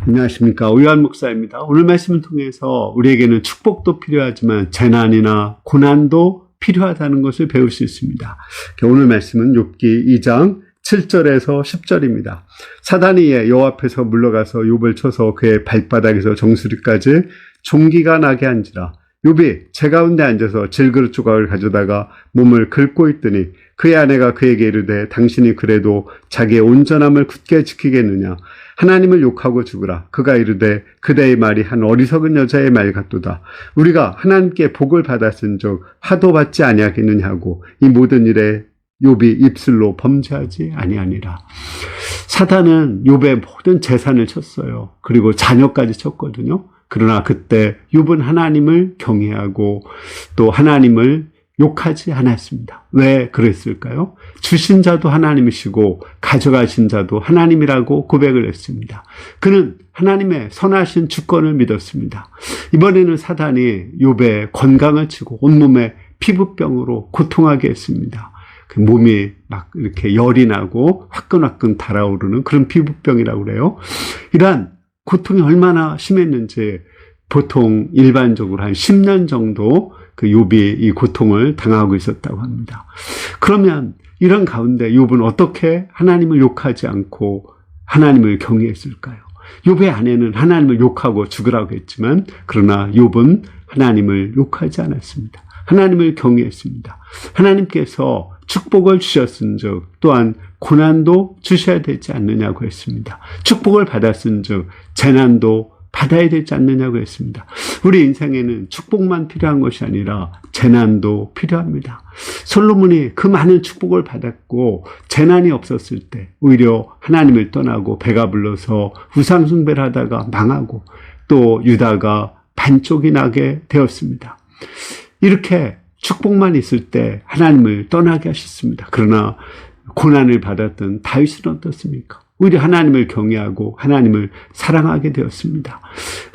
안녕하십니까. 오유환 목사입니다. 오늘 말씀을 통해서 우리에게는 축복도 필요하지만 재난이나 고난도 필요하다는 것을 배울 수 있습니다. 오늘 말씀은 욥기 2장 7절에서 10절입니다. 사단이 여호와 앞에서 물러가서 욥을 쳐서 그의 발바닥에서 정수리까지 종기가 나게 한지라. 욥이 제 가운데 앉아서 질그릇 조각을 가져다가 몸을 긁고 있더니 그의 아내가 그에게 이르되 당신이 그래도 자기의 온전함을 굳게 지키겠느냐. 하나님을 욕하고 죽으라. 그가 이르되 그대의 말이 한 어리석은 여자의 말 같도다. 우리가 하나님께 복을 받았은즉 화도 받지 아니하겠느냐 하고 이 모든 일에 욥이 입술로 범죄하지 아니하니라. 사단은 욥의 모든 재산을 쳤어요. 그리고 자녀까지 쳤거든요. 그러나 그때 욥은 하나님을 경외하고 또 하나님을 욕하지 않았습니다. 왜 그랬을까요? 주신 자도 하나님이시고 가져가신 자도 하나님이라고 고백을 했습니다. 그는 하나님의 선하신 주권을 믿었습니다. 이번에는 사단이 욥의 건강을 치고 온몸에 피부병으로 고통하게 했습니다. 그 몸이 막 이렇게 열이 나고 화끈화끈 달아오르는 그런 피부병이라고 그래요. 이러한 고통이 얼마나 심했는지 보통 일반적으로 한 10년 정도 그 욥이 이 고통을 당하고 있었다고 합니다. 그러면 이런 가운데 욥은 어떻게 하나님을 욕하지 않고 하나님을 경외했을까요? 욥의 아내는 하나님을 욕하고 죽으라고 했지만 그러나 욥은 하나님을 욕하지 않았습니다. 하나님을 경외했습니다. 하나님께서 축복을 주셨은즉 또한 고난도 주셔야 되지 않느냐고 했습니다. 축복을 받았은즉 재난도 받아야 되지 않느냐고 했습니다. 우리 인생에는 축복만 필요한 것이 아니라 재난도 필요합니다. 솔로몬이 그 많은 축복을 받았고 재난이 없었을 때 오히려 하나님을 떠나고 배가 불러서 우상 숭배를 하다가 망하고 또 유다가 반쪽이 나게 되었습니다. 이렇게 축복만 있을 때 하나님을 떠나게 하셨습니다. 그러나 고난을 받았던 다윗은 어떻습니까? 오히려 하나님을 경외하고 하나님을 사랑하게 되었습니다.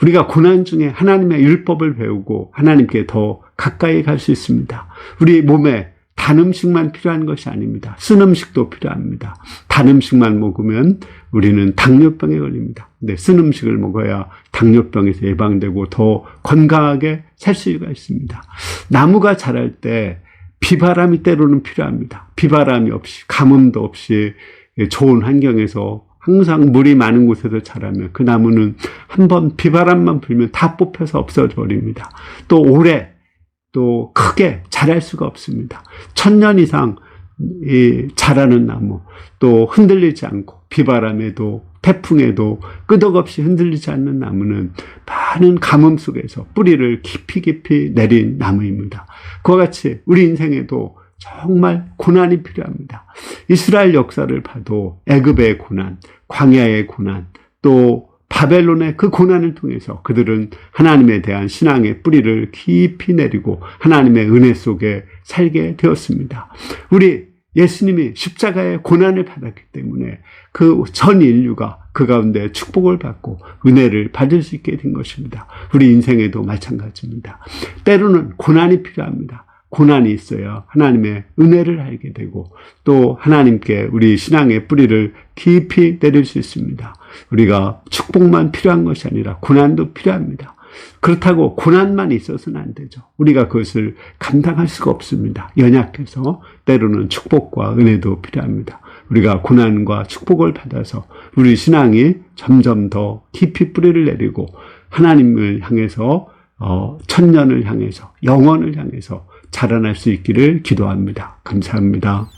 우리가 고난 중에 하나님의 율법을 배우고 하나님께 더 가까이 갈 수 있습니다. 우리 몸에 단 음식만 필요한 것이 아닙니다. 쓴 음식도 필요합니다. 단 음식만 먹으면 우리는 당뇨병에 걸립니다. 근데 쓴 음식을 먹어야 당뇨병에서 예방되고 더 건강하게 살 수가 있습니다. 나무가 자랄 때 비바람이 때로는 필요합니다. 비바람이 없이 가뭄도 없이 좋은 환경에서 항상 물이 많은 곳에서 자라면 그 나무는 한번 비바람만 불면 다 뽑혀서 없어져 버립니다. 또 오래 또 크게 자랄 수가 없습니다. 1000년 이상 자라는 나무, 또 흔들리지 않고 비바람에도 태풍에도 끄덕없이 흔들리지 않는 나무는 많은 가뭄 속에서 뿌리를 깊이 내린 나무입니다. 그와 같이 우리 인생에도 정말 고난이 필요합니다. 이스라엘 역사를 봐도 애굽의 고난, 광야의 고난, 또 바벨론의 그 고난을 통해서 그들은 하나님에 대한 신앙의 뿌리를 깊이 내리고 하나님의 은혜 속에 살게 되었습니다. 우리 예수님이 십자가의 고난을 받았기 때문에 그 전 인류가 그 가운데 축복을 받고 은혜를 받을 수 있게 된 것입니다. 우리 인생에도 마찬가지입니다. 때로는 고난이 필요합니다. 고난이 있어야 하나님의 은혜를 알게 되고 또 하나님께 우리 신앙의 뿌리를 깊이 내릴 수 있습니다. 우리가 축복만 필요한 것이 아니라 고난도 필요합니다. 그렇다고 고난만 있어서는 안 되죠. 우리가 그것을 감당할 수가 없습니다. 연약해서 때로는 축복과 은혜도 필요합니다. 우리가 고난과 축복을 받아서 우리 신앙이 점점 더 깊이 뿌리를 내리고 하나님을 향해서 천년을 향해서 영원을 향해서 자라날 수 있기를 기도합니다. 감사합니다.